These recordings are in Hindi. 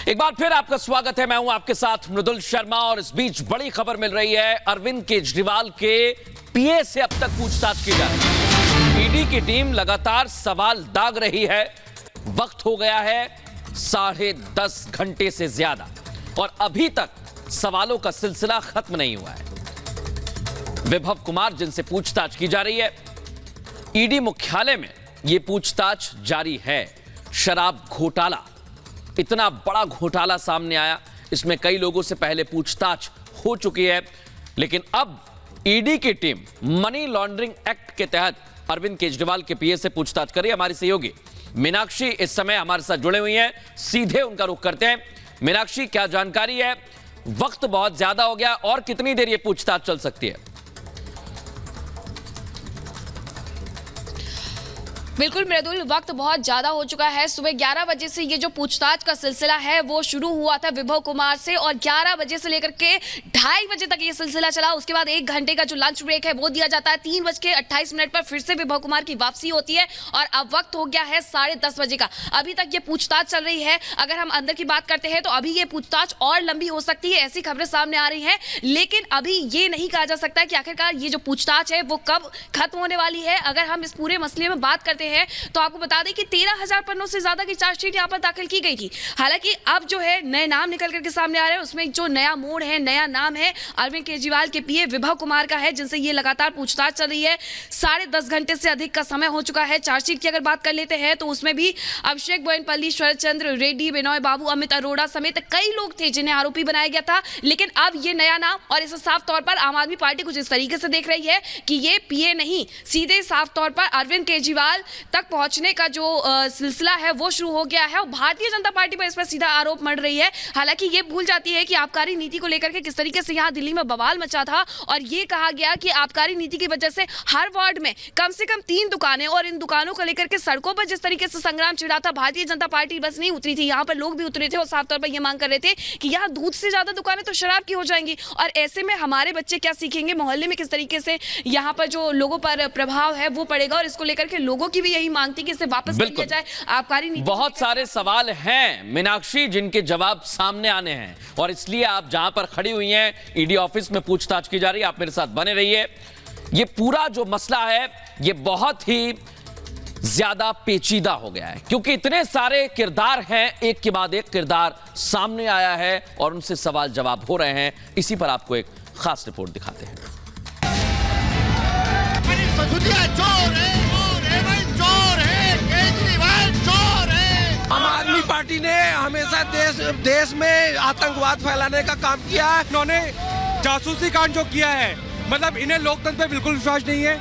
एक बार फिर आपका स्वागत है। मैं हूं आपके साथ मृदुल शर्मा और इस बीच बड़ी खबर मिल रही है। अरविंद केजरीवाल के पीए से अब तक पूछताछ की जा रही है। ईडी की टीम लगातार सवाल दाग रही है। वक्त हो गया है 10.5 घंटे से ज्यादा और अभी तक सवालों का सिलसिला खत्म नहीं हुआ है। विभव कुमार जिनसे पूछताछ की जा रही है, ईडी मुख्यालय में यह पूछताछ जारी है। शराब घोटाला, इतना बड़ा घोटाला सामने आया, इसमें कई लोगों से पहले पूछताछ हो चुकी है, लेकिन अब ईडी की टीम मनी लॉन्ड्रिंग एक्ट के तहत अरविंद केजरीवाल के पीए से पूछताछ कर रही है। हमारी सहयोगी मीनाक्षी इस समय हमारे साथ जुड़े हुई हैं, सीधे उनका रुख करते हैं। मीनाक्षी, क्या जानकारी है? वक्त बहुत ज्यादा हो गया और कितनी देर यह पूछताछ चल सकती है? बिल्कुल मृदुल, वक्त बहुत ज्यादा हो चुका है। सुबह 11 बजे से ये जो पूछताछ का सिलसिला है वो शुरू हुआ था विभव कुमार से और 11 बजे से लेकर के 2:30 बजे तक ये सिलसिला चला। उसके बाद 1 घंटे का जो लंच ब्रेक है वो दिया जाता है। 3:28 पर फिर से विभव कुमार की वापसी होती है और अब वक्त हो गया है 10:30 बजे का। अभी तक ये पूछताछ चल रही है। अगर हम अंदर की बात करते हैं तो अभी ये पूछताछ और लंबी हो सकती है, ऐसी खबरें सामने आ रही है। लेकिन अभी ये नहीं कहा जा सकता कि आखिरकार ये जो पूछताछ है वो कब खत्म होने वाली है। अगर हम इस पूरे मसले में बात करते हैं तो आपको बता दें कि 13,000 पन्नों से ज्यादा की चार्जशीट यहां पर दाखिल की गई थी। हालांकि अब जो है नए नाम निकल करके सामने आ रहे हैं, उसमें जो नया मोड़ है, नया नाम है अरविंद केजरीवाल के पीए विभव कुमार का है, जिनसे ये लगातार पूछताछ चल रही है। 10.5 घंटे से अधिक का समय हो चुका है। चार्जशीट की अगर बात कर लेते हैं तो उसमें भी अभिषेक बोयनपल्ली, शरद चंद्र रेड्डी, विनय बाबू, अमित अरोड़ा समेत कई लोग थे जिन्हें आरोपी बनाया गया था। लेकिन अब ये नया नाम और इसे साफ तौर पर आम आदमी पार्टी कुछ इस तरीके से देख रही है कि ये पीए नहीं, सीधे साफ तौर पर अरविंद केजरीवाल तक पहुंचने का जो सिलसिला है वो शुरू हो गया है और भारतीय जनता पार्टी पर इस पर सीधा आरोप मढ़ रही है। हालांकि ये भूल जाती है कि आबकारी नीति को लेकर के किस तरीके से यहां दिल्ली में बवाल मचा था और ये कहा गया कि आबकारी नीति की वजह से हर वार्ड में कम से कम 3 दुकानें और इन दुकानों को लेकर के सड़कों पर जिस तरीके से संग्राम छिड़ा था, भारतीय जनता पार्टी बस नहीं उतरी थी, यहां पर लोग भी उतरे थे और साफ तौर पर यह मांग कर रहे थे कि यहां दूध से ज्यादा दुकानें तो शराब की हो जाएंगी और ऐसे में हमारे बच्चे क्या सीखेंगे, मोहल्ले में किस तरीके से यहां पर जो लोगों पर प्रभाव है वो पड़ेगा। और इसको लेकर के लोगों की भी यही मांग थी कि इसे वापस लिया जाए। आबकारी नीति बहुत सारे सवाल हैं मीनाक्षी जिनके जवाब सामने आने हैं और इसलिए आप जहां पर खड़ी हुई हैं ईडी ऑफिस में पूछताछ की जा रही है। आप मेरे साथ बने रहिए। ये पूरा जो मसला है ये बहुत ही ज्यादा पेचीदा हो गया है क्योंकि इतने सारे किरदार हैं, एक के बाद एक किरदार सामने आया है और उनसे सवाल जवाब हो रहे हैं। इसी पर आपको एक खास रिपोर्ट दिखाते हैं। आम आदमी पार्टी ने हमेशा देश में आतंकवाद फैलाने का काम किया है। इन्होंने जासूसी कांड जो किया है, मतलब इन्हें लोकतंत्र पे बिल्कुल विश्वास नहीं है।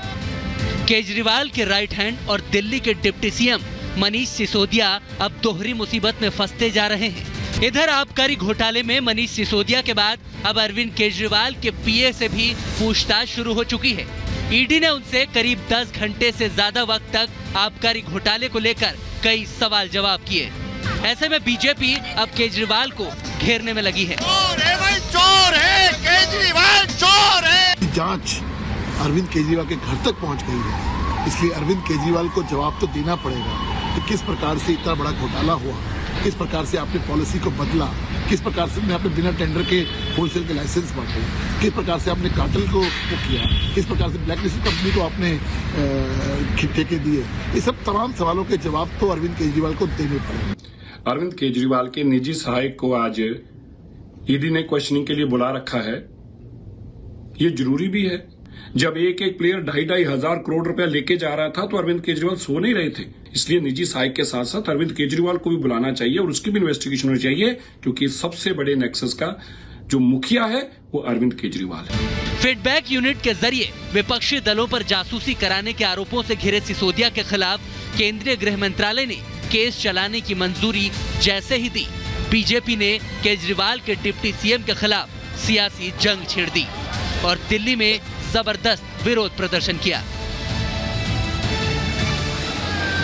केजरीवाल के राइट हैंड और दिल्ली के डिप्टी सीएम मनीष सिसोदिया अब दोहरी मुसीबत में फंसते जा रहे हैं। इधर आबकारी घोटाले में मनीष सिसोदिया के बाद अब अरविंद केजरीवाल के पीए से भी पूछताछ शुरू हो चुकी है। ईडी ने उनसे करीब 10 घंटे से ज्यादा वक्त तक आबकारी घोटाले को लेकर कई सवाल जवाब किए। ऐसे में बीजेपी अब केजरीवाल को घेरने में लगी है। चोर है केजरीवाल, चोर है। जांच अरविंद केजरीवाल के घर तक पहुंच गई है, इसलिए अरविंद केजरीवाल को जवाब तो देना पड़ेगा कि किस प्रकार से इतना बड़ा घोटाला हुआ, किस प्रकार से आपने पॉलिसी को बदला, किस प्रकार से आपने बिना टेंडर के होलसेल के लाइसेंस बांटे, किस प्रकार से आपने कार्टेल को किया, किस प्रकार से ब्लैकलिस्टेड कंपनी को आपने ठेके दिए। ये सब तमाम सवालों के जवाब तो अरविंद केजरीवाल को देने पड़ेंगे। अरविंद केजरीवाल के निजी सहायक को आज ईडी ने क्वेश्चनिंग के लिए बुला रखा है। ये जरूरी भी है। जब एक एक प्लेयर 2,500 हजार करोड़ रुपया लेके जा रहा था तो अरविंद केजरीवाल सो नहीं रहे थे। इसलिए निजी सहायक के साथ साथ अरविंद केजरीवाल को भी बुलाना चाहिए और उसकी भी इन्वेस्टिगेशन होनी चाहिए क्योंकि सबसे बड़े नेक्सस का जो मुखिया है वो अरविंद केजरीवाल है। फीडबैक यूनिट के जरिए विपक्षी दलों पर जासूसी कराने के आरोपों से घिरे सिसोदिया के खिलाफ केंद्रीय गृह मंत्रालय ने केस चलाने की मंजूरी जैसे ही दी, बीजेपी ने केजरीवाल के डिप्टी सीएम के खिलाफ सियासी जंग छेड़ दी और दिल्ली में जबरदस्त विरोध प्रदर्शन किया।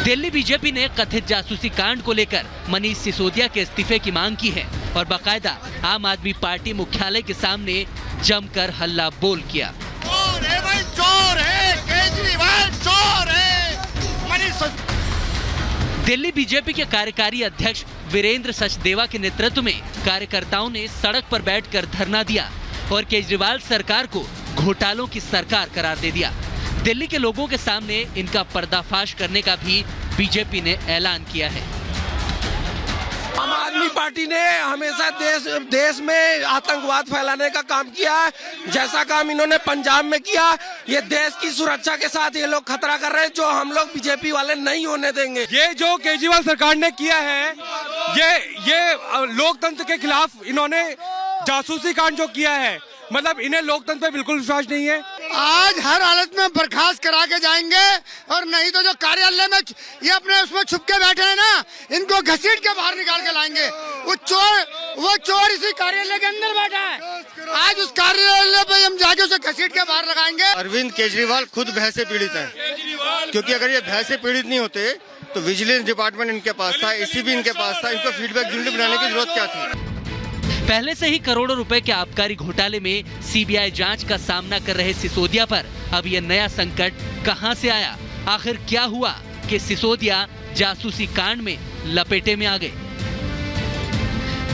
दिल्ली बीजेपी ने कथित जासूसी कांड को लेकर मनीष सिसोदिया के इस्तीफे की मांग की है और बाकायदा आम आदमी पार्टी मुख्यालय के सामने जमकर हल्ला बोल किया। चोर है केजरीवाल, चोर है। दिल्ली बीजेपी के कार्यकारी अध्यक्ष वीरेंद्र सचदेवा के नेतृत्व में कार्यकर्ताओं ने सड़क पर बैठकर धरना दिया और केजरीवाल सरकार को घोटालों की सरकार करार दे दिया। दिल्ली के लोगों के सामने इनका पर्दाफाश करने का भी बीजेपी ने ऐलान किया है। आम आदमी पार्टी ने हमेशा देश में आतंकवाद फैलाने का काम किया है। जैसा काम इन्होंने पंजाब में किया, ये देश की सुरक्षा के साथ ये लोग खतरा कर रहे हैं, जो हम लोग बीजेपी वाले नहीं होने देंगे। ये जो केजरीवाल सरकार ने किया है, ये लोकतंत्र के खिलाफ इन्होंने जासूसी कांड जो किया है, मतलब इन्हें लोकतंत्र पे बिल्कुल विश्वास नहीं है। आज हर हालत में बर्खास्त करा के जाएंगे, और नहीं तो जो कार्यालय में ये अपने उसमें छुप के बैठे हैं ना, इनको घसीट के बाहर निकाल के लाएंगे। वो चोर इसी कार्यालय के अंदर बैठा है। आज उस कार्यालय पे हम जाके उसे घसीट के बाहर लगाएंगे। अरविंद केजरीवाल खुद भय से पीड़ित है, क्योंकि अगर ये भय से पीड़ित नहीं होते तो विजिलेंस डिपार्टमेंट इनके पास था, एसीबी इनके पास था, इनको फीडबैक यूनिट बनाने की जरूरत क्या थी। पहले से ही करोड़ों रुपए के आबकारी घोटाले में सीबीआई जांच का सामना कर रहे सिसोदिया पर अब यह नया संकट कहां से आया? आखिर क्या हुआ कि सिसोदिया जासूसी कांड में लपेटे में आ गए?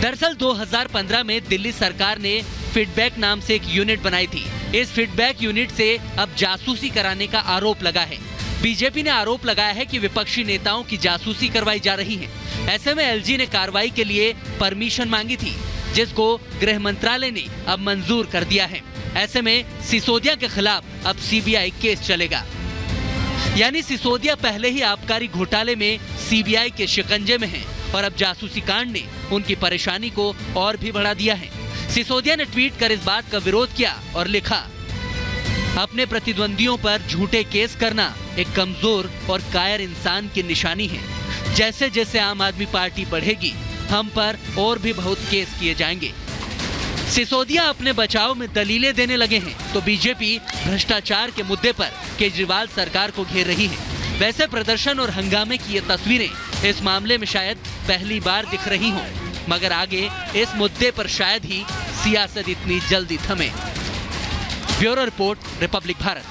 दरअसल 2015 में दिल्ली सरकार ने फीडबैक नाम से एक यूनिट बनाई थी। इस फीडबैक यूनिट से अब जासूसी कराने का आरोप लगा है। बीजेपी ने आरोप लगाया है कि विपक्षी नेताओं की जासूसी करवाई जा रही है। ऐसे में एलजी ने कार्रवाई के लिए परमिशन मांगी थी, जिसको गृह मंत्रालय ने अब मंजूर कर दिया है। ऐसे में सिसोदिया के खिलाफ अब सीबीआई केस चलेगा। यानी सिसोदिया पहले ही आबकारी घोटाले में सीबीआई के शिकंजे में हैं और अब जासूसी कांड ने उनकी परेशानी को और भी बढ़ा दिया है। सिसोदिया ने ट्वीट कर इस बात का विरोध किया और लिखा, अपने प्रतिद्वंदियों पर झूठे केस करना एक कमजोर और कायर इंसान की निशानी है। जैसे जैसे आम आदमी पार्टी बढ़ेगी, हम पर और भी बहुत केस किए जाएंगे। सिसोदिया अपने बचाव में दलीलें देने लगे हैं तो बीजेपी भ्रष्टाचार के मुद्दे पर केजरीवाल सरकार को घेर रही है। वैसे प्रदर्शन और हंगामे की ये तस्वीरें इस मामले में शायद पहली बार दिख रही हों, मगर आगे इस मुद्दे पर शायद ही सियासत इतनी जल्दी थमे। Bureau report, republic Bharat.